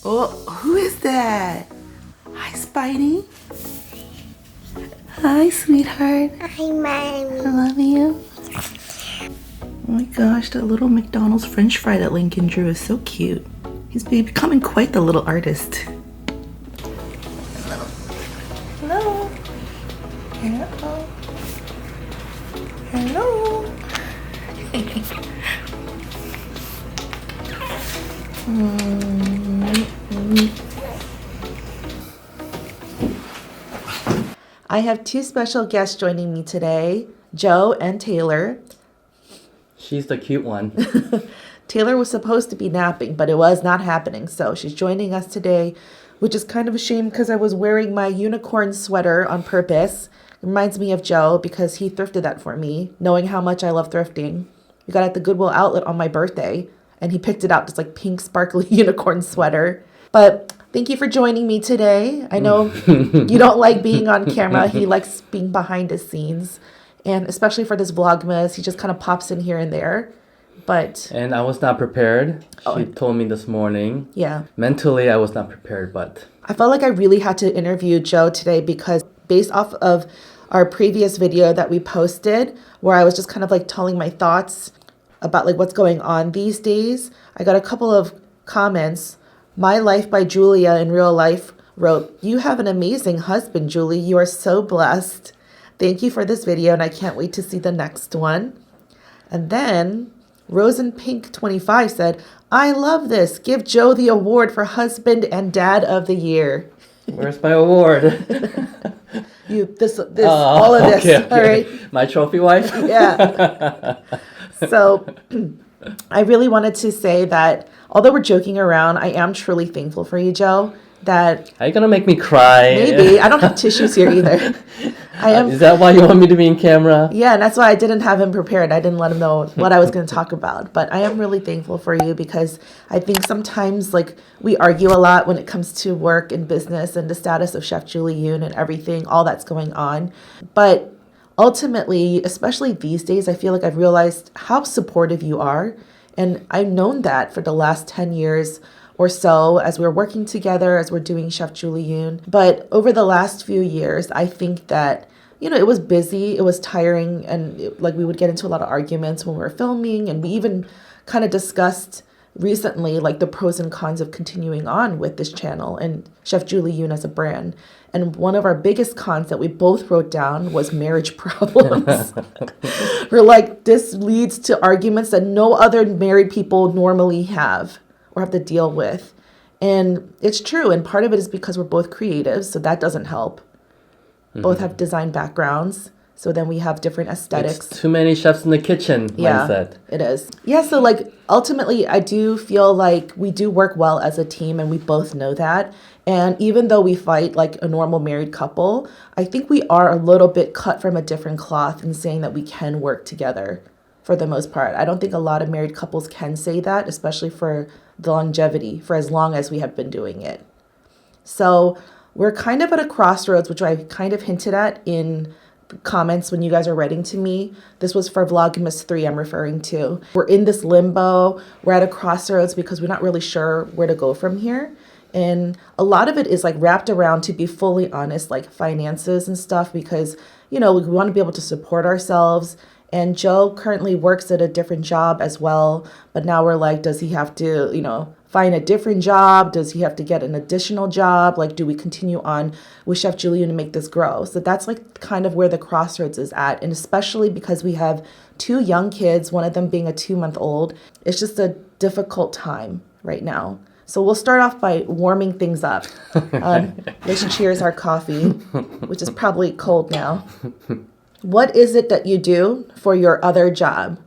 Oh, who is that? Hi, Spidey. Hi, sweetheart. Hi, Mommy. I love you. Oh my gosh, that little McDonald's French fry that Lincoln drew is so cute. He's becoming quite the little artist. Hello. Hello. Hello. I have two special guests joining me today, Joe and Taylor. She's the cute one. Taylor was supposed to be napping, but it was not happening, so she's joining us today, which is kind of a shame because I was wearing my unicorn sweater on purpose. It reminds me of Joe because he thrifted that for me, knowing how much I love thrifting. We got it at the Goodwill outlet on my birthday, and he picked it out, this like pink sparkly unicorn sweater. But thank you for joining me today. I know you don't like being on camera. He likes being behind the scenes. And especially for this Vlogmas, he just kind of pops in here and there. But And I was not prepared. She told me this morning. yeah, Mentally, I was not prepared, but I felt like I really had to interview Joe today because based off of our previous video that we posted, where I was just kind of like telling my thoughts about like what's going on these days, I got a couple of comments. My Life by Julia in real life wrote, "You have an amazing husband, Julie. You are so blessed. Thank you for this video, and I can't wait to see the next one." And then Rose in Pink 25 said, "I love this. Give Joe the award for husband and dad of the year." where's my award? All of this, okay. all right? My trophy wife? Yeah. So I really wanted to say that although we're joking around, I am truly thankful for you, Joe, that Are you gonna make me cry? maybe, I don't have tissues here either. I am. Is that why you want me to be in camera? Yeah, and that's why I didn't have him prepared. I didn't let him know what I was going to talk about. But I am really thankful for you because I think sometimes like we argue a lot when it comes to work and business and the status of Chef Julie Yoon and everything, all that's going on. But ultimately, especially these days, I feel like I've realized how supportive you are. And I've known that for the last 10 years or so as we're working together, as we're doing Chef Julie Yoon. But over the last few years, I think that, you know, it was busy, it was tiring, and like we would get into a lot of arguments when we were filming. And we even kind of discussed recently like the pros and cons of continuing on with this channel and Chef Julie Yoon as a brand. And one of our biggest cons that we both wrote down was marriage problems. We're like, this leads to arguments that no other married people normally have or have to deal with. And it's true. And part of it is because we're both creatives, so that doesn't help. Both have design backgrounds. So then we have different aesthetics. It's too many chefs in the kitchen mindset. It is. Yeah, so like ultimately I do feel like we do work well as a team and we both know that. And even though we fight like a normal married couple, I think we are a little bit cut from a different cloth in saying that we can work together for the most part. I don't think a lot of married couples can say that, especially for the longevity, for as long as we have been doing it. So we're kind of at a crossroads, which I kind of hinted at in comments when you guys are writing to me. This was for Vlogmas 3 I'm referring to. We're in this limbo. We're at a crossroads because we're not really sure where to go from here. And a lot of it is like wrapped around, to be fully honest, like finances and stuff, because, you know, we want to be able to support ourselves. And Joe currently works at a different job as well. But now we're like, does he have to, you know, find a different job? Does he have to get an additional job? Like, do we continue on with Chef Julie to make this grow? So that's like kind of where the crossroads is at. And especially because we have two young kids, one of them being a 2-month-old, it's just a difficult time right now. So we'll start off by warming things up. Let's cheers our coffee, which is probably cold now. What is it that you do for your other job?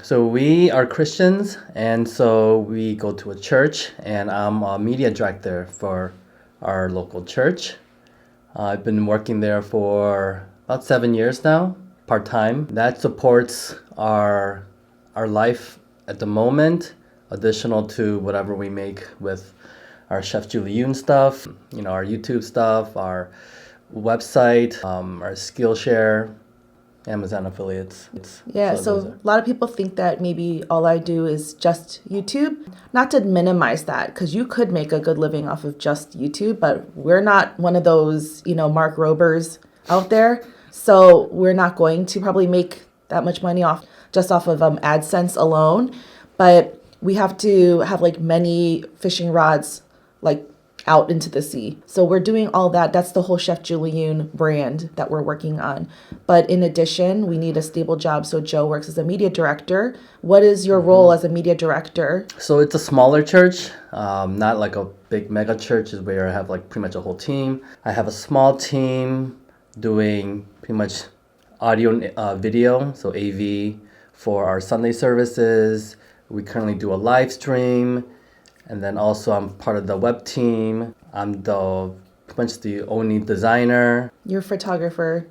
So we are Christians, and so we go to a church, and I'm a media director for our local church. I've been working there for about 7 years now, part-time. That supports our life at the moment, additional to whatever we make with our Chef Julie Yoon stuff, you know, our YouTube stuff, our website, our Skillshare Amazon affiliates. Yeah, So so those are. a lot of people think that maybe all I do is just YouTube. Not to minimize that, because you could make a good living off of just YouTube, but we're not one of those, Mark Robers out there. So we're not going to probably make that much money off of AdSense alone. But we have to have like many fishing rods like out into the sea. So we're doing all that. That's the whole Chef Julie Yoon brand that we're working on. But in addition, we need a stable job. So Joe works as a media director. What is your role as a media director? So it's a smaller church, not like a big mega church is where I have like pretty much a whole team. I have a small team doing pretty much audio and video, so AV for our Sunday services. We currently do a live stream. And then also I'm part of the web team. I'm pretty much the only designer. You're a photographer.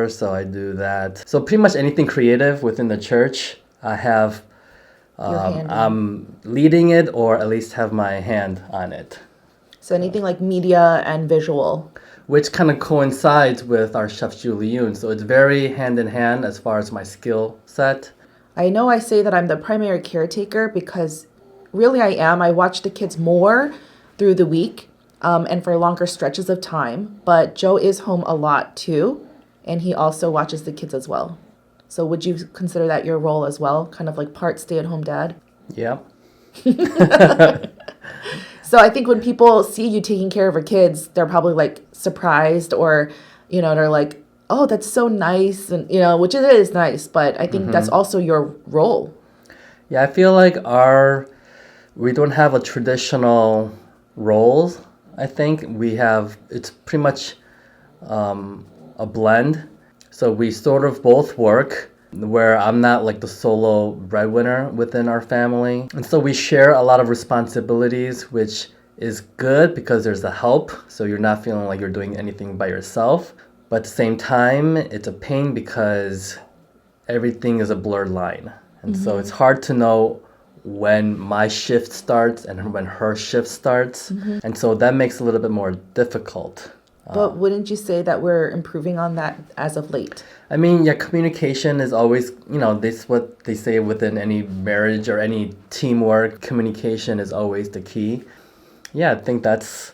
So I do that. So pretty much anything creative within the church, I have, Your hand in. I'm leading it or at least have my hand on it. So anything like media and visual. Which kind of coincides with our Chef Julie Yoon. So it's very hand in hand as far as my skill set. I know I say that I'm the primary caretaker because really I am. I watch the kids more through the week and for longer stretches of time. But Joe is home a lot too, and he also watches the kids as well. So would you consider that your role as well? Kind of like part stay-at-home dad? Yeah. So I think when people see you taking care of your kids, they're probably like surprised or, they're like, oh, that's so nice. And, which it is nice, but I think that's also your role. Yeah, I feel like we don't have a traditional roles. I think it's pretty much a blend. So we sort of both work where I'm not like the solo breadwinner within our family. And so we share a lot of responsibilities, which is good because there's the help. So you're not feeling like you're doing anything by yourself. But at the same time, it's a pain because everything is a blurred line. And so it's hard to know when my shift starts and when her shift starts. And so that makes it a little bit more difficult. But wouldn't you say that we're improving on that as of late? I mean, yeah, communication is always, this is what they say within any marriage or any teamwork. Communication is always the key. Yeah, I think that's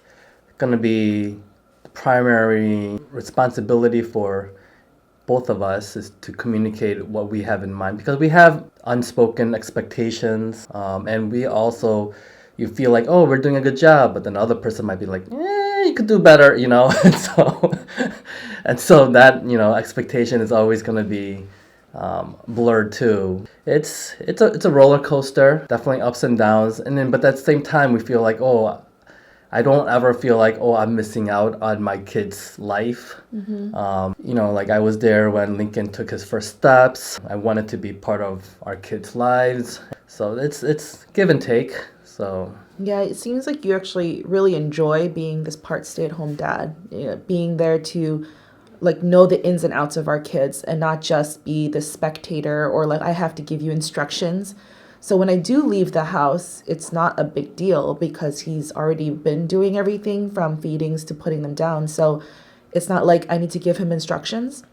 going to be the primary responsibility for both of us is to communicate what we have in mind because we have unspoken expectations and we also you feel like, oh, we're doing a good job, but then the other person might be like, you could do better, and so that expectation is always going to be blurred too. It's a roller coaster, definitely ups and downs, and then but at the same time we feel like, oh, I don't ever feel like, oh, I'm missing out on my kid's life. Like I was there when Lincoln took his first steps. I wanted to be part of our kids' lives. So it's give and take. So yeah, it seems like you actually really enjoy being this part stay-at-home dad, being there to like know the ins and outs of our kids and not just be the spectator or like I have to give you instructions. So when I do leave the house, it's not a big deal because he's already been doing everything from feedings to putting them down. So it's not like I need to give him instructions.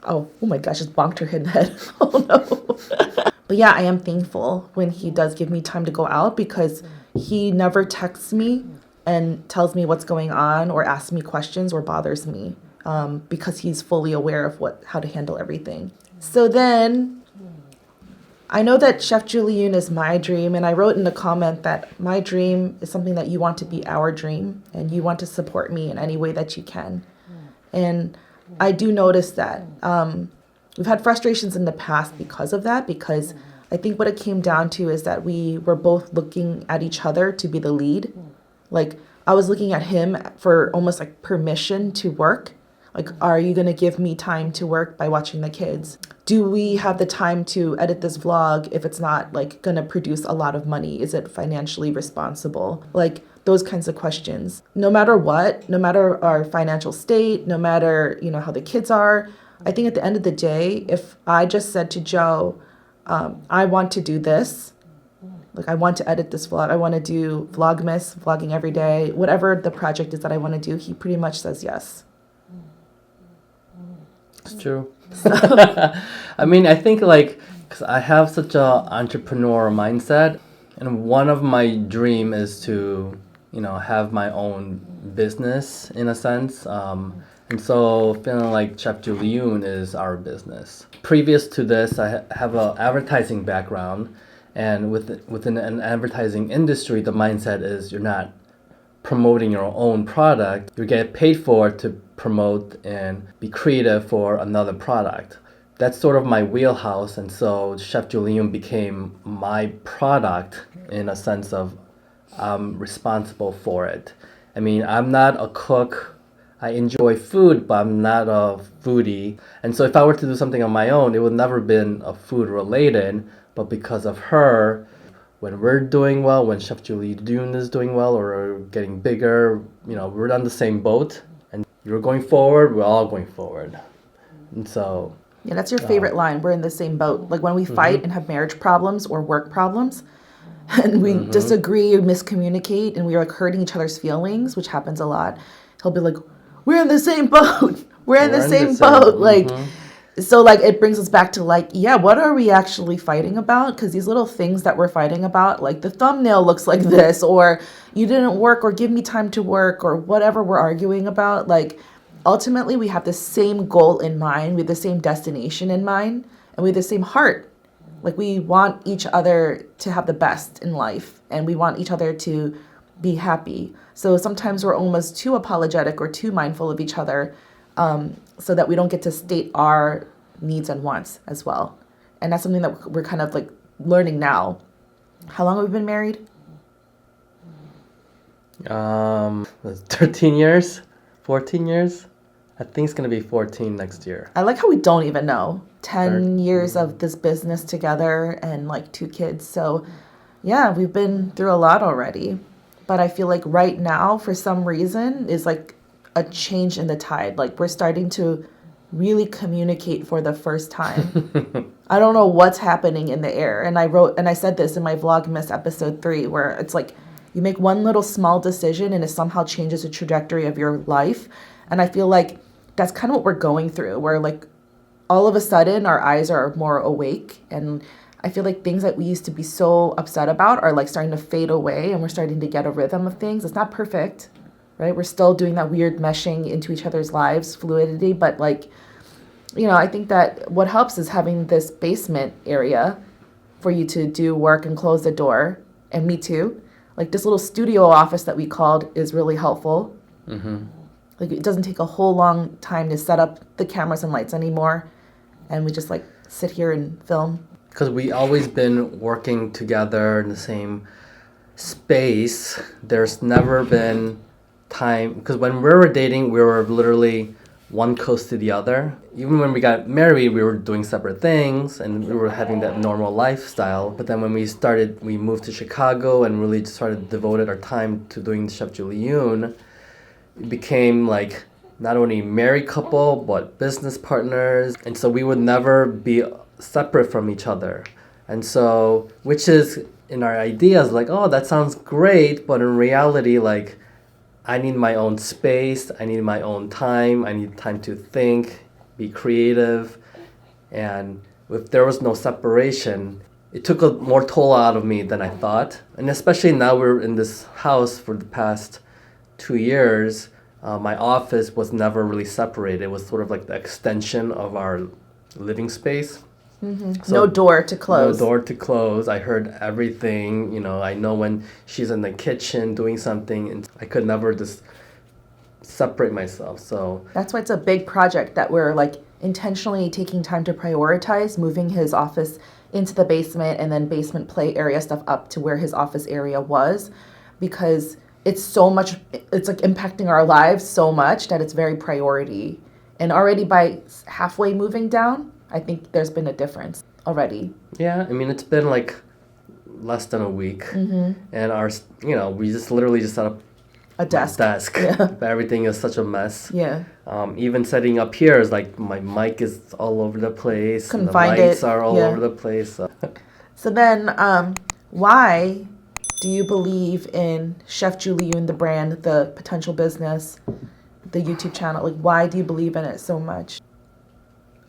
Oh my gosh, just bonked her in the head. Oh no. But yeah, I am thankful when he does give me time to go out because he never texts me and tells me what's going on or asks me questions or bothers me because he's fully aware of how to handle everything. So then I know that Chef Julie Yoon is my dream, and I wrote in the comment that my dream is something that you want to be our dream, and you want to support me in any way that you can. And I do notice that we've had frustrations in the past because of that, because I think what it came down to is that we were both looking at each other to be the lead. Like, I was looking at him for almost like permission to work. Like, are you going to give me time to work by watching the kids? Do we have the time to edit this vlog if it's not like going to produce a lot of money? Is it financially responsible? Like those kinds of questions. No matter what, no matter our financial state, no matter, how the kids are, I think at the end of the day, if I just said to Joe, I want to do this, like I want to edit this vlog, I want to do Vlogmas, vlogging every day, whatever the project is that I want to do, he pretty much says yes. It's true. I mean, I think like, because I have such a entrepreneur mindset, and one of my dream is to, have my own business in a sense. And so feeling like Chef Julie Yoon is our business. Previous to this, I have a advertising background, and within an advertising industry, the mindset is you're not promoting your own product, you get paid for to promote and be creative for another product. That's sort of my wheelhouse, and so Chef Julie Yoon became my product in a sense of I'm responsible for it. I mean, I'm not a cook. I enjoy food, but I'm not a foodie. And so if I were to do something on my own, it would never been a food related, but because of her, when we're doing well, when Chef Julie Yoon is doing well or getting bigger, we're on the same boat. And you're going forward, we're all going forward. And so... Yeah, that's your favorite line. We're in the same boat. Like when we fight and have marriage problems or work problems, and we disagree or miscommunicate, and we're like hurting each other's feelings, which happens a lot. He'll be like, "We're in the same boat. We're in the same boat." Like, so like it brings us back to like, yeah, what are we actually fighting about? Because these little things that we're fighting about, like the thumbnail looks like this, or you didn't work, or give me time to work, or whatever we're arguing about, like ultimately we have the same goal in mind, we have the same destination in mind, and we have the same heart. Like we want each other to have the best in life, and we want each other to be happy. So sometimes we're almost too apologetic or too mindful of each other, so that we don't get to state our needs and wants as well. And that's something that we're kind of like learning now. How long have we been married? 13 years, 14 years. I think it's gonna be 14 next year. I like how we don't even know. 10 years of this business together and like 2 kids. So yeah, we've been through a lot already. But I feel like right now, for some reason, is like a change in the tide. Like we're starting to really communicate for the first time. I don't know what's happening in the air. And I said this in my Vlogmas episode 3, where it's like you make one little small decision and it somehow changes the trajectory of your life. And I feel like that's kind of what we're going through, where like all of a sudden our eyes are more awake, and I feel like things that we used to be so upset about are like starting to fade away, and we're starting to get a rhythm of things. It's not perfect, right? We're still doing that weird meshing into each other's lives, fluidity, but like, I think that what helps is having this basement area for you to do work and close the door. And me too. Like this little studio office that we called is really helpful. Like it doesn't take a whole long time to set up the cameras and lights anymore, and we just like sit here and film. Because we always been working together in the same space. There's never been time, because when we were dating, we were literally one coast to the other. Even when we got married, we were doing separate things and we were having that normal lifestyle. But then when we moved to Chicago and really started devoted our time to doing Chef Julie Yoon, it became like not only married couple but business partners, and so we would never be separate from each other. And so, which is in our ideas like, oh, that sounds great, but in reality, like, I need my own space, I need my own time, I need time to think, be creative. And if there was no separation, it took a more toll out of me than I thought. And especially now we're in this house for the past 2 years, my office was never really separated. It was sort of like the extension of our living space. So no door to close. No door to close. I heard everything. I know when she's in the kitchen doing something, and I could never just separate myself. So that's why it's a big project that we're like intentionally taking time to prioritize, moving his office into the basement and then basement play area stuff up to where his office area was, because it's like impacting our lives so much that it's very priority. And already by halfway moving down, I think there's been a difference already. Yeah, I mean, it's been like less than a week. And we just literally set up a desk. Yeah. But everything is such a mess. Yeah. Even setting up here is like my mic is all over the place. Couldn't the find lights it. are all over the place. So then, why do you believe in Chef Julie Yoon, the brand, the potential business, the YouTube channel? Like, why do you believe in it so much?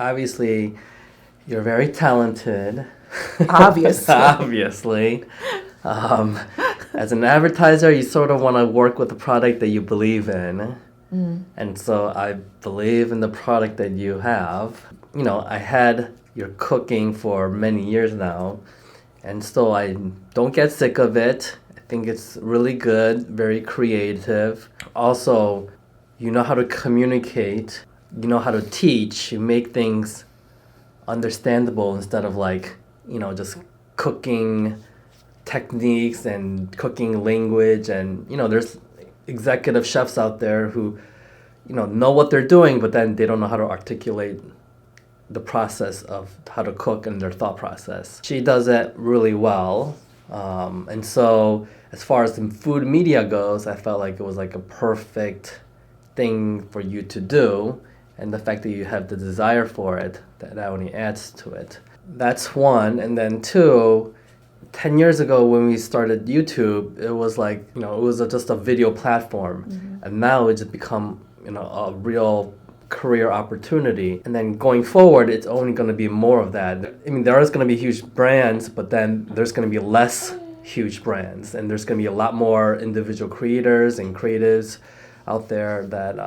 obviously, you're very talented. Obviously. Obviously. Um, as an advertiser, you sort of want to work with the product that you believe in. And so I believe in the product that you have. You know, I had your cooking for many years now, and so I don't get sick of it. I think it's really good, very creative. Also, you know how to communicate, you know how to teach, you make things understandable instead of like, you know, just cooking techniques and cooking language. And you know, there's executive chefs out there who, you know what they're doing, but then they don't know how to articulate the process of how to cook and their thought process. She does it really well. And so as far as the food media goes, I felt like it was like a perfect thing for you to do. And the fact that you have the desire for it, that only adds to it. That's one. And then two, 10 years ago when we started YouTube, it was like, you know, it was just a video platform. And now it's become, you know, a real career opportunity. And then going forward, it's only going to be more of that. I mean, there is going to be huge brands, but then there's going to be less huge brands. And there's going to be a lot more individual creators and creatives out there that,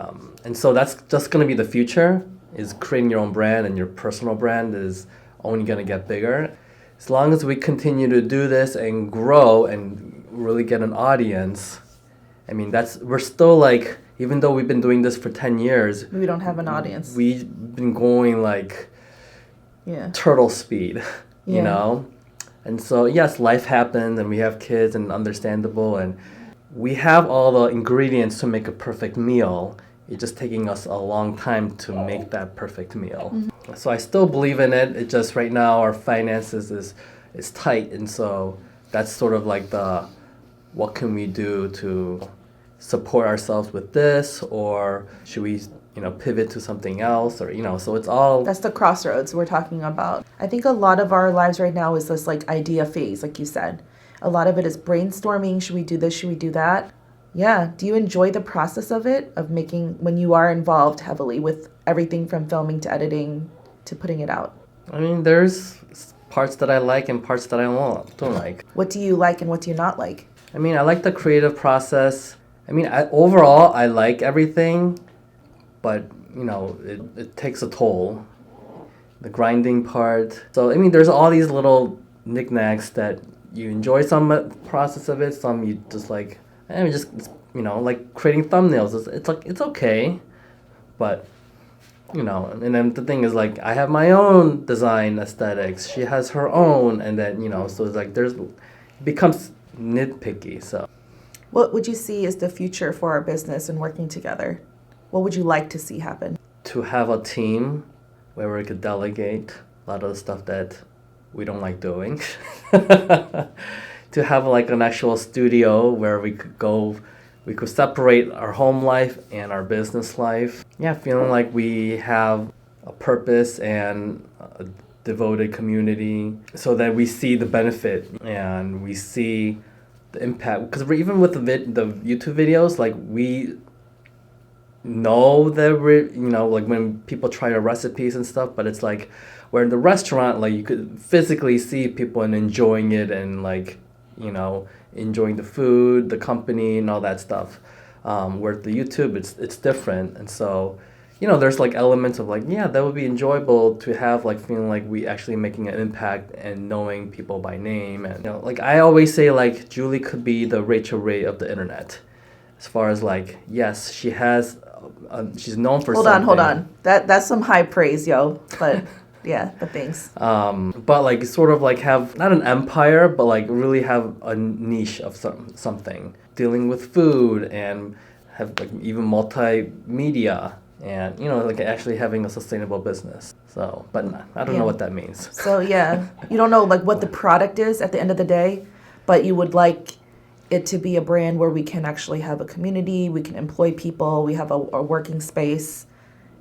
and so that's just going to be the future, is creating your own brand, and your personal brand is only going to get bigger. As long as we continue to do this and grow and really get an audience, I mean, we're still like, even though we've been doing this for 10 years, We don't have an audience. we've been going like turtle speed, you Yeah. know? And so, yes, life happens and we have kids, and understandable, and we have all the ingredients to make a perfect meal. It's just taking us a long time to make that perfect meal. So I still believe in it. It just right now our finances is tight, and so that's sort of like the what can we do to support ourselves with this, or should we, you know, pivot to something else, or, you know, so it's all That's the crossroads we're talking about. I think a lot of our lives right now is this like idea phase, like you said. A lot of it is brainstorming. Should we do this? Should we do that? Yeah. Do you enjoy the process of it, of making, when you are involved heavily with everything from filming to editing to putting it out? I mean, there's parts that I like and parts that I don't like. What do you like and what do you not like? I mean, I like the creative process. I mean, overall, I like everything, but, you know, it takes a toll. The grinding part. So, I mean, there's all these little knickknacks that you enjoy some process of it, some you just like, just, you know, like creating thumbnails. It's like, it's okay, but, you know, and then the thing is, like, I have my own design aesthetics. She has her own, and then, you know, so it's like it becomes nitpicky, so. What would you see as the future for our business and working together? What would you like to see happen? To have a team where we could delegate a lot of the stuff that we don't like doing. To have like an actual studio where we could separate our home life and our business life. Yeah, feeling like we have a purpose and a devoted community, so that we see the benefit and we see the impact. Because even with the YouTube videos, like, we know that we're, you know, like when people try our recipes and stuff, but it's like, where in the restaurant, like, you could physically see people and enjoying it, and like, you know, enjoying the food, the company, and all that stuff. Where at the YouTube, it's different. And so, you know, there's like elements of like, yeah, that would be enjoyable to have, like, feeling like we actually making an impact and knowing people by name. And, you know, like, I always say, like, Julie could be the Rachel Ray of the internet, as far as like, yes, she has, she's known for something. Hold on. That's some high praise, yo. But yeah, but thanks. But like, sort of like have not an empire, but like really have a niche of something, dealing with food, and have like even multimedia, and, you know, like actually having a sustainable business. So, but I don't know what that means. So yeah, you don't know like what the product is at the end of the day, but you would like it to be a brand where we can actually have a community, we can employ people, we have a working space,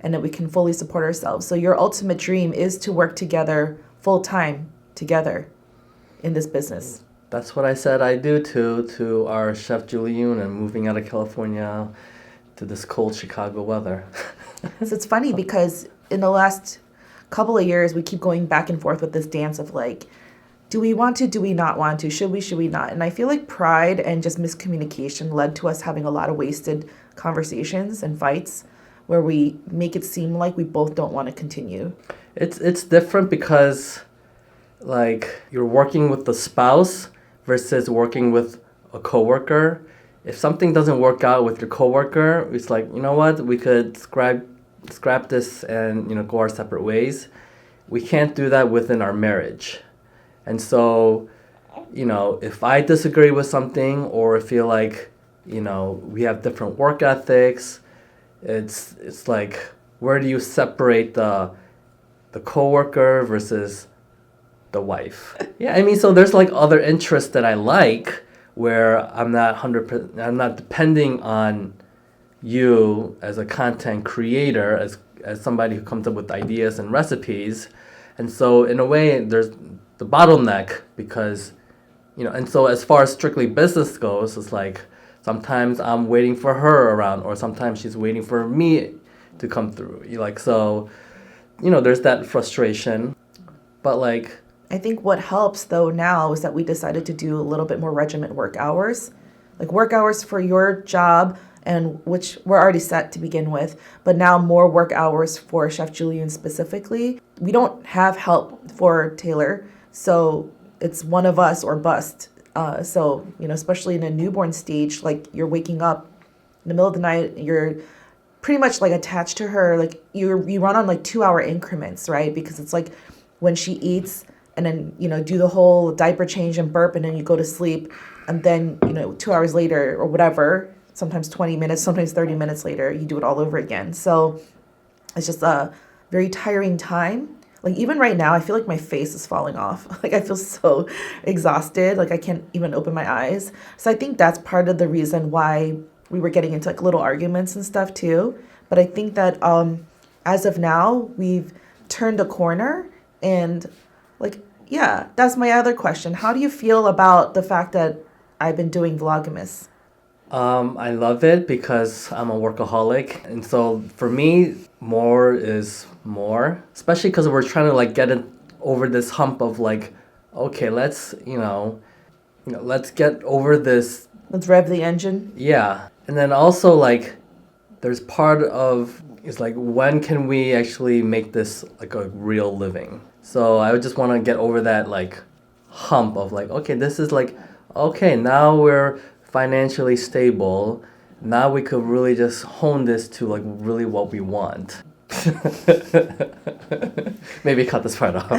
and that we can fully support ourselves. So your ultimate dream is to work together full time together in this business. That's what I said I do to our chef Julie Yoon, and moving out of California to this cold Chicago weather. So it's funny because in the last couple of years we keep going back and forth with this dance of like, do we want to, do we not want to, should we not? And I feel like pride and just miscommunication led to us having a lot of wasted conversations and fights where we make it seem like we both don't want to continue. It's different because like you're working with the spouse versus working with a coworker. If something doesn't work out with your coworker, it's like, you know what, we could scrap this and, you know, go our separate ways. We can't do that within our marriage. And so, you know, if I disagree with something or feel like, you know, we have different work ethics, it's like, where do you separate the coworker versus the wife? Yeah, I mean, so there's like other interests that I like where I'm not depending on you as a content creator, as somebody who comes up with ideas and recipes. And so in a way, there's the bottleneck because, you know, and so as far as strictly business goes, it's like sometimes I'm waiting for her around or sometimes she's waiting for me to come through. Like, so, you know, there's that frustration. But like, I think what helps though now is that we decided to do a little bit more regiment work hours. Like work hours for your job, and which were already set to begin with, but now more work hours for Chef Julie Yoon specifically. We don't have help for Taylor, so it's one of us or bust. So, you know, especially in a newborn stage, like you're waking up in the middle of the night, you're pretty much like attached to her. Like you run on like 2-hour increments, right? Because it's like when she eats and then, you know, do the whole diaper change and burp and then you go to sleep. And then, you know, 2 hours later or whatever, sometimes 20 minutes, sometimes 30 minutes later, you do it all over again. So it's just a very tiring time. Like even right now, I feel like my face is falling off. Like I feel so exhausted. Like I can't even open my eyes. So I think that's part of the reason why we were getting into like little arguments and stuff too. But I think that as of now, we've turned a corner. And like, yeah, that's my other question. How do you feel about the fact that I've been doing Vlogmas? I love it because I'm a workaholic. And so for me, more is more, especially because we're trying to like get it over this hump of like, okay, let's, let's get over this. Let's rev the engine. Yeah. And then also like, there's part of, it's like, when can we actually make this like a real living? So I would just want to get over that like hump of like, okay, this is like, okay, now we're financially stable. Now we could really just hone this to like really what we want. Maybe cut this part off.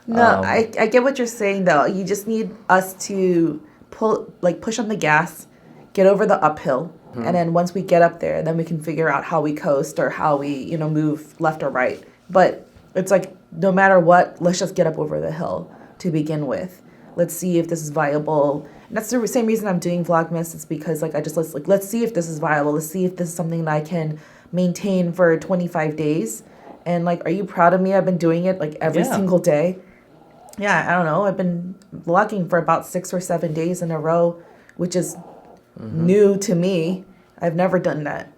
No, I get what you're saying though. You just need us to push on the gas, get over the uphill. Mm-hmm. And then once we get up there, then we can figure out how we coast or how we, move left or right. But it's like, no matter what, let's just get up over the hill to begin with. Let's see if this is viable. And that's the same reason I'm doing Vlogmas. It's because let's see if this is viable. Let's see if this is something that I can maintain for 25 days. And like, are you proud of me? I've been doing it like every single day. Yeah, I don't know. I've been vlogging for about 6 or 7 days in a row, which is new to me. I've never done that.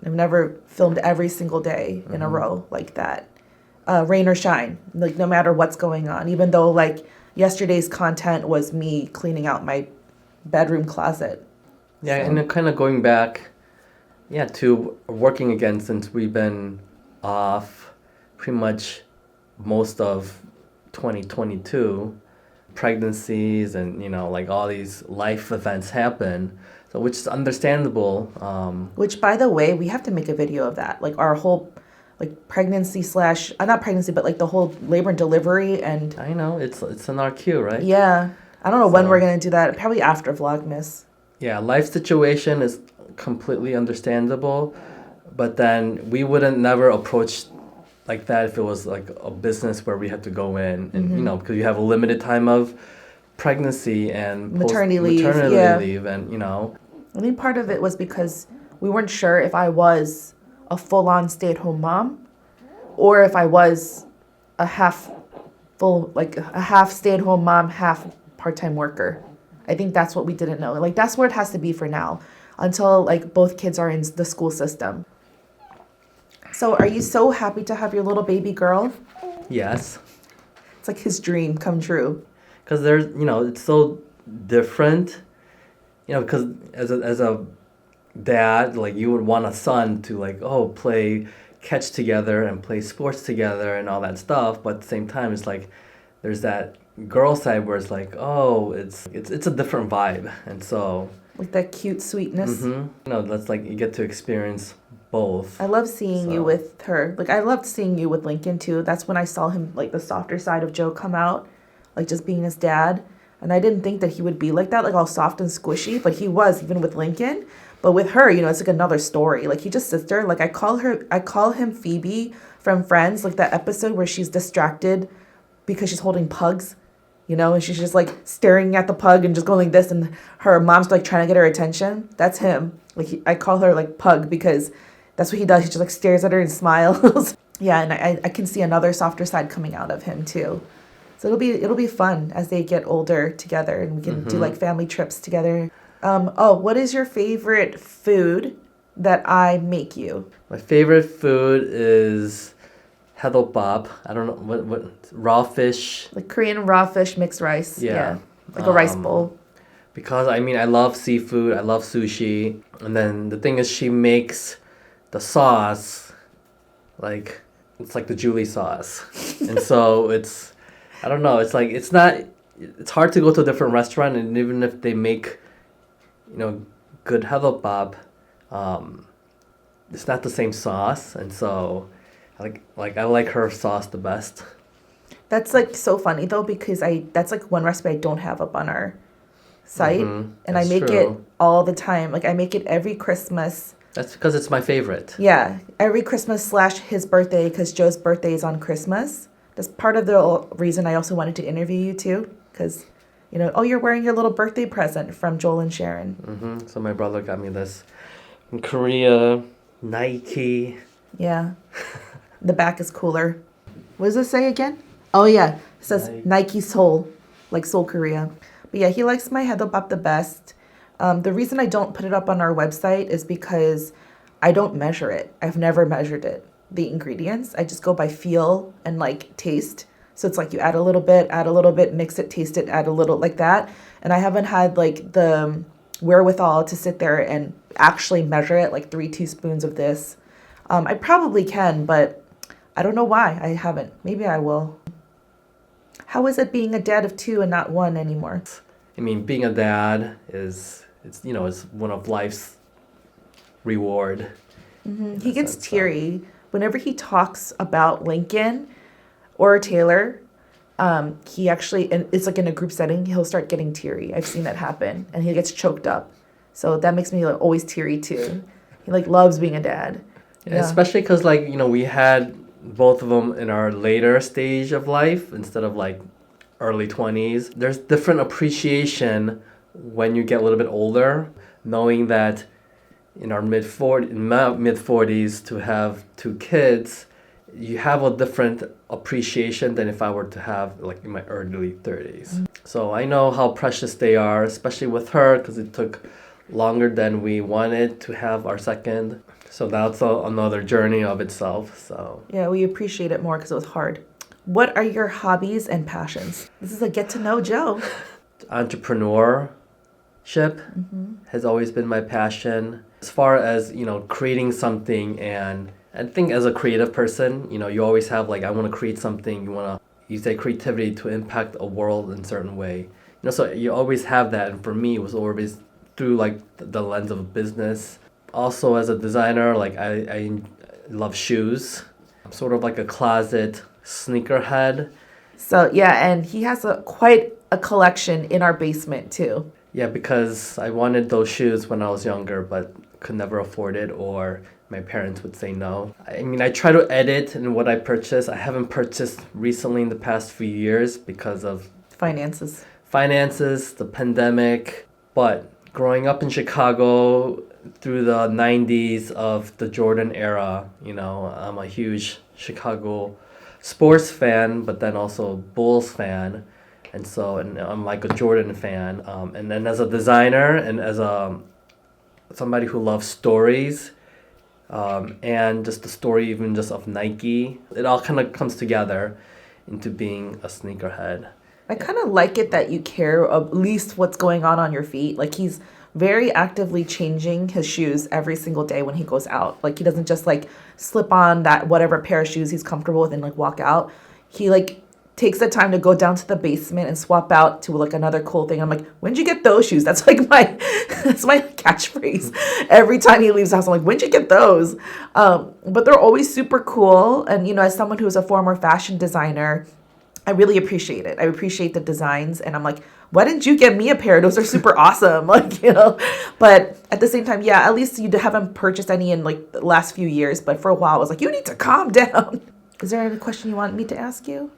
I've never filmed every single day in a row like that. Rain or shine, like no matter what's going on, even though like yesterday's content was me cleaning out my bedroom closet. Yeah, so. And then kind of going back, to working again since we've been off pretty much most of 2022, pregnancies and, like all these life events happen. So which is understandable. Which, by the way, we have to make a video of that. Like our whole pregnancy / not pregnancy, but like the whole labor and delivery. And I know, it's in our queue, right? Yeah. I don't know when we're going to do that. Probably after Vlogmas. Yeah, life situation is completely understandable. But then we wouldn't never approach like that if it was like a business where we had to go in and, because you have a limited time of pregnancy and maternity leave, and, I think part of it was because we weren't sure if I was a full-on stay-at-home mom or if I was a half stay-at-home mom, half part-time worker. I think that's what we didn't know. Like that's where it has to be for now until like both kids are in the school system. So are you so happy to have your little baby girl? Yes, It's like his dream come true. because there's, it's so different. Because as a dad, like you would want a son to like, oh, play catch together and play sports together and all that stuff. But at the same time, it's like there's that girl side where it's like, oh, it's a different vibe, and so Like that cute sweetness. that's like you get to experience both. I love seeing you So- with her. Like I loved seeing you with Lincoln too. That's when I saw him like the softer side of Joe come out, like just being his dad. And I didn't think that he would be like that, like all soft and squishy, but he was even with Lincoln. But with her, it's like another story. Like he just sits there. Like I call him Phoebe from Friends, like that episode where she's distracted because she's holding pugs, and she's just like staring at the pug and just going like this, and her mom's like trying to get her attention. That's him. Like I call her like Pug because that's what he does. He just like stares at her and smiles. Yeah, and I can see another softer side coming out of him too. So it'll be fun as they get older together and we can do like family trips together. What is your favorite food that I make you? My favorite food is hedelbap. I don't know what raw fish. Like Korean raw fish mixed rice. Yeah. Like a rice bowl. Because I love seafood. I love sushi. And then the thing is, she makes the sauce like it's like the Julie sauce, and so I don't know. It's like it's hard to go to a different restaurant, and even if they make good hedelbap, it's not the same sauce, and so I like her sauce the best. That's like so funny though because that's like one recipe I don't have up on our site, and I That's make true. it all the time. Like I make it every Christmas. That's because it's my favorite. Yeah, every Christmas / his birthday because Joe's birthday is on Christmas. That's part of the reason I also wanted to interview you too because, you're wearing your little birthday present from Joel and Sharon. So my brother got me this from Korea, Nike. Yeah, the back is cooler. What does it say again? Oh yeah, it says Nike Seoul, like Seoul, Korea. But yeah, he likes my hedelbap the best. The reason I don't put it up on our website is because I don't measure it. I've never measured it, the ingredients. I just go by feel and like taste. So it's like you add a little bit, mix it, taste it, add a little like that. And I haven't had like the wherewithal to sit there and actually measure it, like 3 teaspoons of this. I probably can, but I don't know why I haven't. Maybe I will. How is it being a dad of 2 and not 1 anymore? Being a dad is one of life's reward. He gets teary whenever he talks about Lincoln or Taylor. He actually, and it's like in a group setting, he'll start getting teary. I've seen that happen, and he gets choked up. So that makes me like always teary too. He like loves being a dad. Yeah. Especially because we had both of them in our later stage of life instead of like early 20s. There's different appreciation when you get a little bit older, knowing that in our mid 40s to have 2 kids, you have a different appreciation than if I were to have like in my early 30s. So I know how precious they are, especially with her, because it took longer than we wanted to have our second. So that's another journey of itself. So Yeah, we appreciate it more because it was hard. What are your hobbies and passions? This is a get to know Joe. entrepreneurship has always been my passion. As far as creating something, and I think as a creative person, you always have like I want to create something. You want to use that creativity to impact a world in a certain way. So you always have that, and for me, it was always through like the lens of business. Also, as a designer, like I love shoes. I'm sort of like a closet sneakerhead. So yeah, and he has quite a collection in our basement too. Yeah, because I wanted those shoes when I was younger, but could never afford it, or my parents would say no. I try to edit in what I purchase. I haven't purchased recently in the past few years because of Finances, the pandemic. But growing up in Chicago through the 90s of the Jordan era, I'm a huge Chicago sports fan, but then also Bulls fan. And I'm like a Jordan fan. And then as a designer and as somebody who loves stories, and just the story even just of Nike. It all kind of comes together into being a sneakerhead. I kind of like it that you care at least what's going on your feet. Like he's very actively changing his shoes every single day when he goes out. Like he doesn't just like slip on that whatever pair of shoes he's comfortable with and like walk out. He like takes the time to go down to the basement and swap out to like another cool thing. I'm like, when'd you get those shoes? That's like my that's my catchphrase. Every time he leaves the house, I'm like, when'd you get those? But they're always super cool. And you know, as someone who's a former fashion designer, I really appreciate it. I appreciate the designs, and I'm like, why didn't you get me a pair? Those are super awesome. Like, you know, but at the same time, yeah, at least you haven't purchased any in like the last few years. But for a while, I was like, you need to calm down. Is there any question you want me to ask you?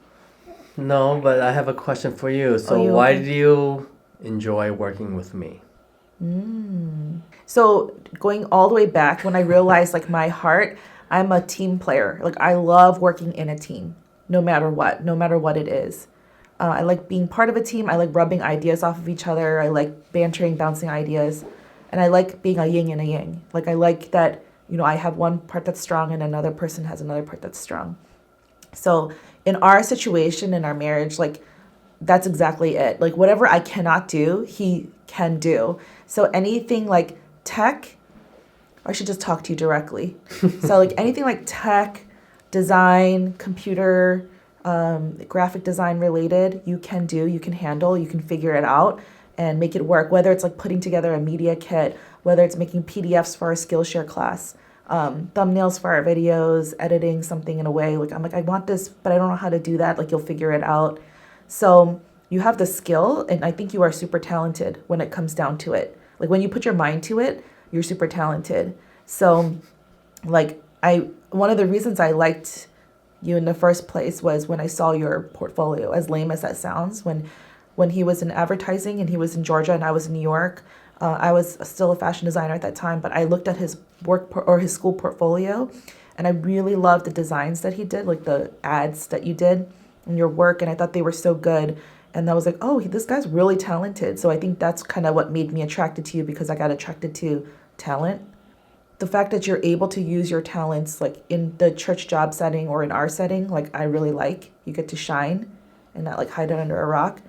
No, but I have a question for you. So why do you enjoy working with me? So going all the way back when I realized like my heart, I'm a team player. Like I love working in a team. No matter what it is. I like being part of a team. I like rubbing ideas off of each other. I like bantering, bouncing ideas. And I like being a yin and a yang. Like I like that, you know, I have one part that's strong and another person has another part that's strong. So in our situation, in our marriage, like that's exactly it. Like whatever I cannot do, he can do. So anything like tech, I should just talk to you directly. So like anything like tech, design, computer, graphic design related, you can handle, you can figure it out and make it work. Whether it's like putting together a media kit, whether it's making PDFs for our Skillshare class, thumbnails for our videos, editing something in a way. Like I'm like, I want this, but I don't know how to do that. Like you'll figure it out. So you have the skill, and I think you are super talented when it comes down to it. Like when you put your mind to it, you're super talented. So like one of the reasons I liked you in the first place was when I saw your portfolio, as lame as that sounds, when he was in advertising and he was in Georgia and I was in New York. I was still a fashion designer at that time, but I looked at his or his school portfolio, and I really loved the designs that he did, like the ads that you did in your work, and I thought they were so good. And I was like, oh, this guy's really talented. So I think that's kind of what made me attracted to you, because I got attracted to talent. The fact that you're able to use your talents like in the church job setting or in our setting, like I really like. You get to shine and not like hide it under a rock,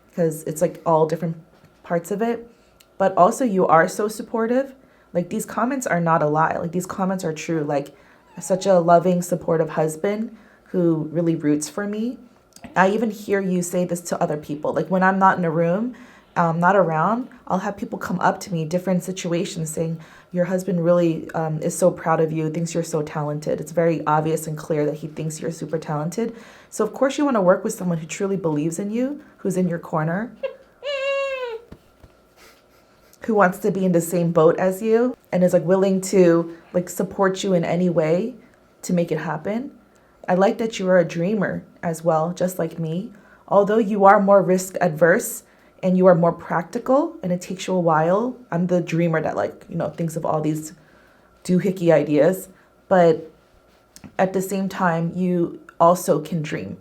because it's like all different parts of it. But also you are so supportive. Like these comments are not a lie. Like these comments are true. Like such a loving, supportive husband who really roots for me. I even hear you say this to other people. Like when I'm not in a room, not around, I'll have people come up to me, different situations, saying, your husband really is so proud of you, thinks you're so talented. It's very obvious and clear that he thinks you're super talented. So of course you want to work with someone who truly believes in you, who's in your corner, who wants to be in the same boat as you, and is like willing to like support you in any way to make it happen. I like that you are a dreamer as well, just like me. Although you are more risk adverse and you are more practical and it takes you a while, I'm the dreamer that like, you know, thinks of all these doohickey ideas. But at the same time, you also can dream.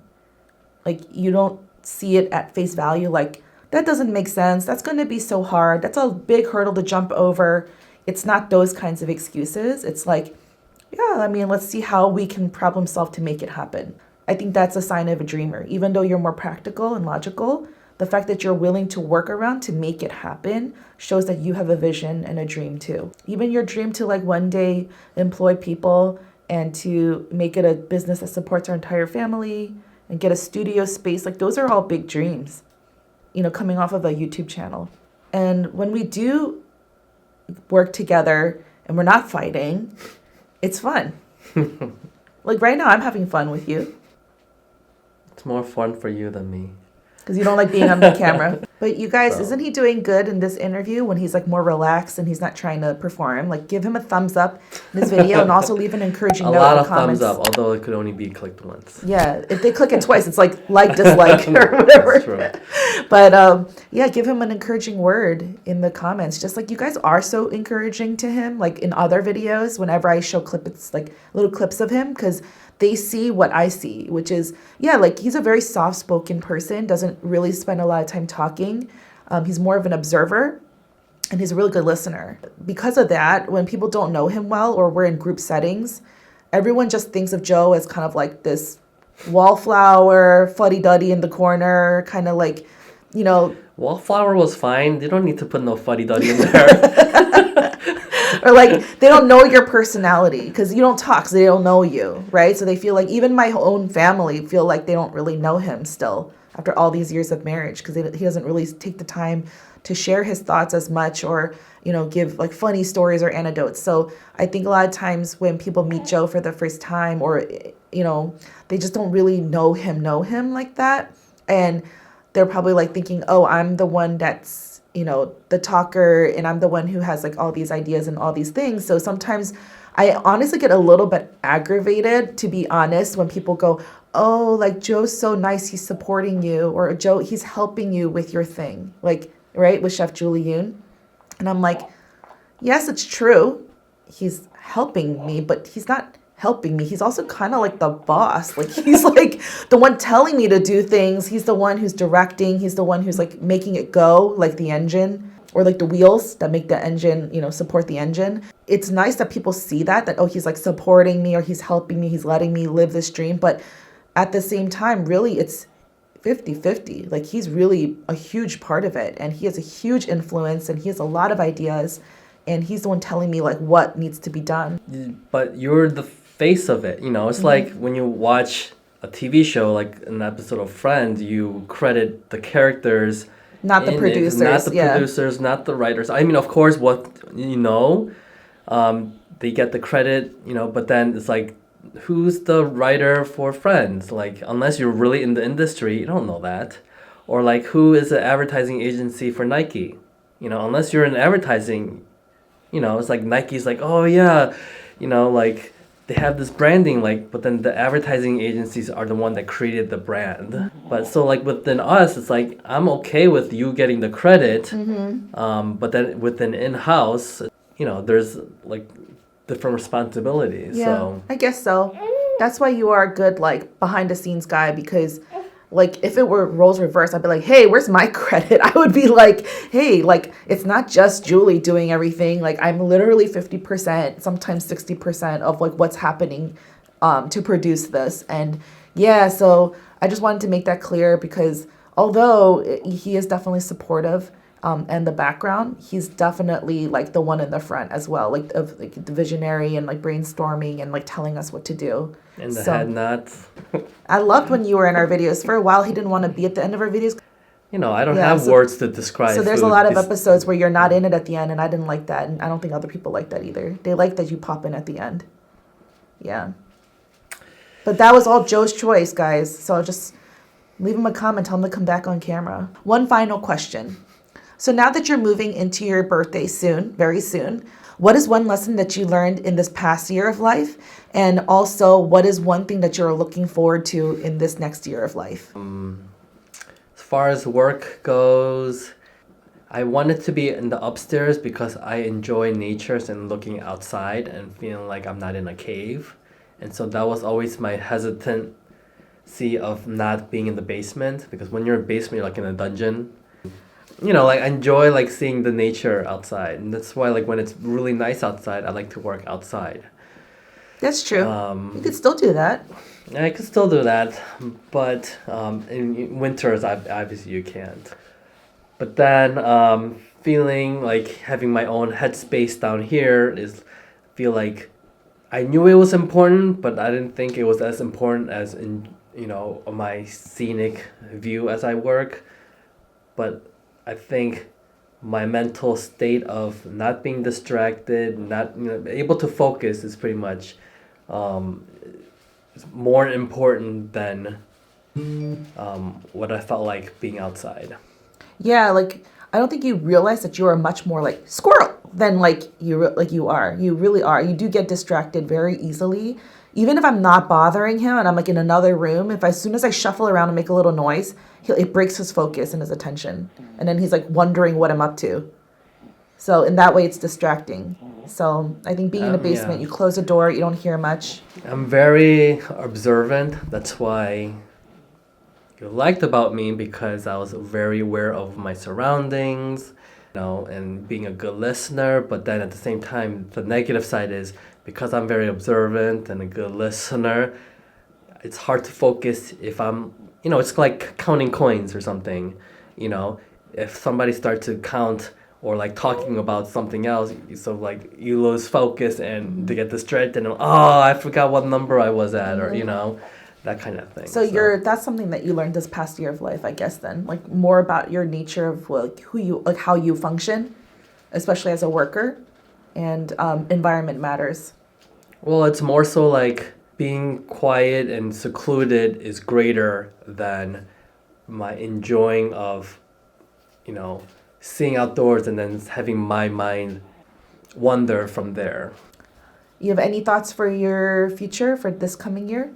Like you don't see it at face value. Like that doesn't make sense. That's going to be so hard. That's a big hurdle to jump over. It's not those kinds of excuses. It's like, yeah, I mean, let's see how we can problem solve to make it happen. I think that's a sign of a dreamer. Even though you're more practical and logical, the fact that you're willing to work around to make it happen shows that you have a vision and a dream too. Even your dream to like one day employ people and to make it a business that supports our entire family and get a studio space, like those are all big dreams, you know, coming off of a YouTube channel. And when we do work together and we're not fighting, it's fun. Like right now, I'm having fun with you. It's more fun for you than me. Because you don't like being on the camera. But you guys, isn't he doing good in this interview when he's like more relaxed and he's not trying to perform? Like give him a thumbs up in this video and also leave an encouraging note in the comments. A lot of thumbs up, although it could only be clicked once. Yeah, if they click it twice, it's like dislike or whatever. That's true. But yeah, give him an encouraging word in the comments. Just like you guys are so encouraging to him, like in other videos, whenever I show it's like little clips of him, because they see what I see, which is, yeah, like he's a very soft-spoken person, doesn't really spend a lot of time talking. He's more of an observer. and he's a really good listener. Because of that, when people don't know him well or we're in group settings, everyone just thinks of Joe as kind of like this wallflower, fuddy-duddy in the corner, kind of like, you know. Wallflower was fine. They don't need to put no fuddy-duddy in there. Or like they don't know your personality because you don't talk, so they don't know you, right? So they feel like even my own family feel like they don't really know him still after all these years of marriage because he doesn't really take the time to share his thoughts as much or, you know, give like funny stories or anecdotes. So I think a lot of times when people meet Joe for the first time or, you know, they just don't really know him like that. And they're probably like thinking, oh, I'm the one that's, you know, the talker and I'm the one who has like all these ideas and all these things. So sometimes I honestly get a little bit aggravated, to be honest, when people go, oh, like Joe's so nice, he's supporting you, or Joe, he's helping you with your thing, like, right, with Chef Julie Yoon. And I'm like, yes, it's true. He's helping me, but he's not helping me. He's also kind of like the boss. Like he's like the one telling me to do things. He's the one who's directing. He's the one who's like making it go, like the engine or like the wheels that make the engine, you know, support the engine. It's nice that people see that, oh, he's like supporting me or he's helping me. He's letting me live this dream. But at the same time, really, it's 50-50. Like he's really a huge part of it. And he has a huge influence and he has a lot of ideas. And he's the one telling me like what needs to be done. But you're the face of it, you know. It's like when you watch a TV show, like an episode of Friends, you credit the characters, not the producers, producers, not the writers. I mean, of course, what you know, they get the credit, you know. But then it's like, who's the writer for Friends? Like, unless you're really in the industry, you don't know that. Or like, who is the advertising agency for Nike? You know, unless you're in advertising, you know, it's like Nike's like, oh yeah, you know, like they have this branding, like, but then the advertising agencies are the one that created the brand. But so like within us, it's like, I'm okay with you getting the credit, but then within in-house, you know, there's like different responsibilities. Yeah, so I guess so. That's why you are a good like behind the scenes guy, because like if it were roles reversed, I'd be like, hey, where's my credit? I would be like, hey, like it's not just Julie doing everything. Like I'm literally 50%, sometimes 60% of like what's happening to produce this. And yeah, so I just wanted to make that clear because although he is definitely supportive and the background, he's definitely like the one in the front as well, like of like the visionary and like brainstorming and like telling us what to do. and the head nods. I loved when you were in our videos. For a while, he didn't want to be at the end of our videos. You know, I don't have words to describe. So there's a lot of episodes where you're not in it at the end, and I didn't like that, and I don't think other people like that either. They like that you pop in at the end. Yeah. But that was all Joe's choice, guys. So just leave him a comment, tell him to come back on camera. One final question. So now that you're moving into your birthday soon, very soon, what is one lesson that you learned in this past year of life? And also, what is one thing that you're looking forward to in this next year of life? As far as work goes, I wanted to be in the upstairs because I enjoy nature and looking outside and feeling like I'm not in a cave. And so that was always my hesitancy of not being in the basement, because when you're in the basement, you're like in a dungeon. You know, like I enjoy like seeing the nature outside, and that's why like when it's really nice outside, I like to work outside. That's true. You could still do that. I could still do that, but in winters, obviously you can't. But then feeling like having my own headspace down here is feel like I knew it was important, but I didn't think it was as important as in, you know, my scenic view as I work. But I think my mental state of not being distracted, not, you know, able to focus is pretty much more important than what I felt like being outside. Yeah, like I don't think you realize that you are much more like squirrel than like you are. You really are. You do get distracted very easily. Even if I'm not bothering him and I'm like in another room, if as soon as I shuffle around and make a little noise, it breaks his focus and his attention. And then he's like wondering what I'm up to. So in that way, it's distracting. So I think being in the basement, you close the door, you don't hear much. I'm very observant. That's why you liked about me, because I was very aware of my surroundings. and being a good listener. But then at the same time, the negative side is because I'm very observant and a good listener, it's hard to focus if I'm, it's like counting coins or something. If somebody starts to count or like talking about something else, so like you lose focus and to get distracted and I forgot what number I was at, or that kind of thing. So that's something that you learned this past year of life, I guess. Then, like more about your nature of like how you function, especially as a worker, and environment matters. Well, it's more so like being quiet and secluded is greater than my enjoying of, seeing outdoors and then having my mind wander from there. You have any thoughts for your future for this coming year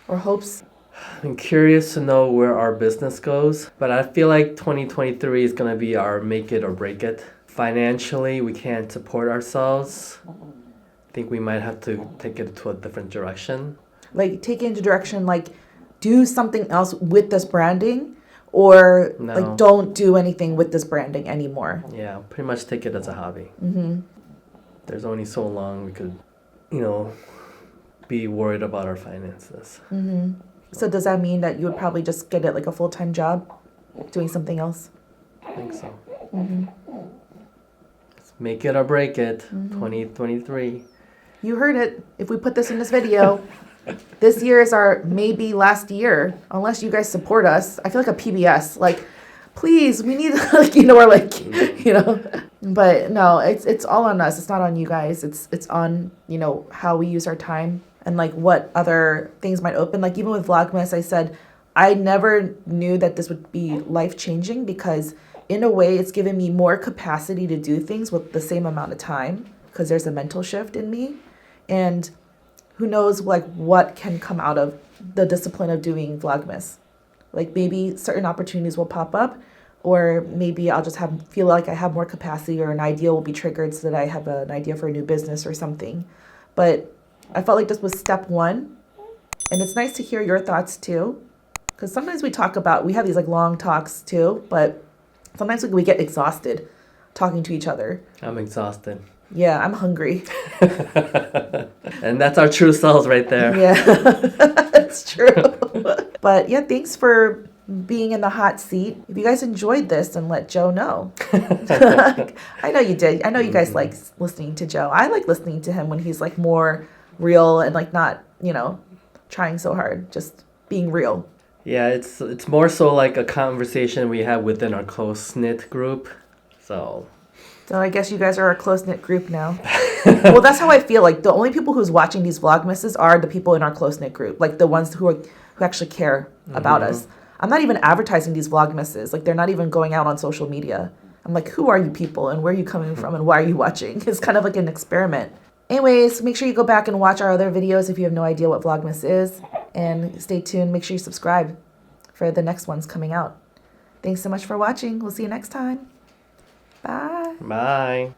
or hopes? I'm curious to know where our business goes, but I feel like 2023 is going to be our make it or break it. Financially, we can't support ourselves. I think we might have to take it to a different direction. Like take it into direction, like do something else with this branding, or No. like don't do anything with this branding anymore. Yeah, pretty much take it as a hobby. There's only so long we could, be worried about our finances. So does that mean that you would probably just get it like a full-time job, doing something else? I think so. Let's make it or break it, 2023. You heard it. If we put this in this video, this year is our maybe last year, unless you guys support us. I feel like a PBS. Like, please, we need, like, or like, But no, it's all on us. It's not on you guys. It's on, how we use our time and like what other things might open. Like even with Vlogmas, I said, I never knew that this would be life-changing because in a way it's given me more capacity to do things with the same amount of time because there's a mental shift in me. And who knows like what can come out of the discipline of doing Vlogmas. Like maybe certain opportunities will pop up, or maybe I'll just feel like I have more capacity, or an idea will be triggered so that I have an idea for a new business or something. But I felt like this was step one. And it's nice to hear your thoughts too. Because sometimes we have these like long talks too, but sometimes we get exhausted talking to each other. I'm exhausted. Yeah, I'm hungry. And that's our true selves right there. Yeah, that's true. But yeah, thanks for being in the hot seat. If you guys enjoyed this, then let Joe know. I know you did. I know you guys like listening to Joe. I like listening to him when he's like more real and like not, trying so hard, just being real. Yeah, it's more so like a conversation we have within our close-knit group. So I guess you guys are a close-knit group now. Well, that's how I feel. Like the only people who's watching these Vlogmases are the people in our close-knit group. Like the ones who actually care about us. I'm not even advertising these Vlogmases. Like they're not even going out on social media. I'm like, who are you people and where are you coming from and why are you watching? It's kind of like an experiment. Anyways, make sure you go back and watch our other videos if you have no idea what Vlogmas is. And stay tuned. Make sure you subscribe for the next ones coming out. Thanks so much for watching. We'll see you next time. Bye. bye.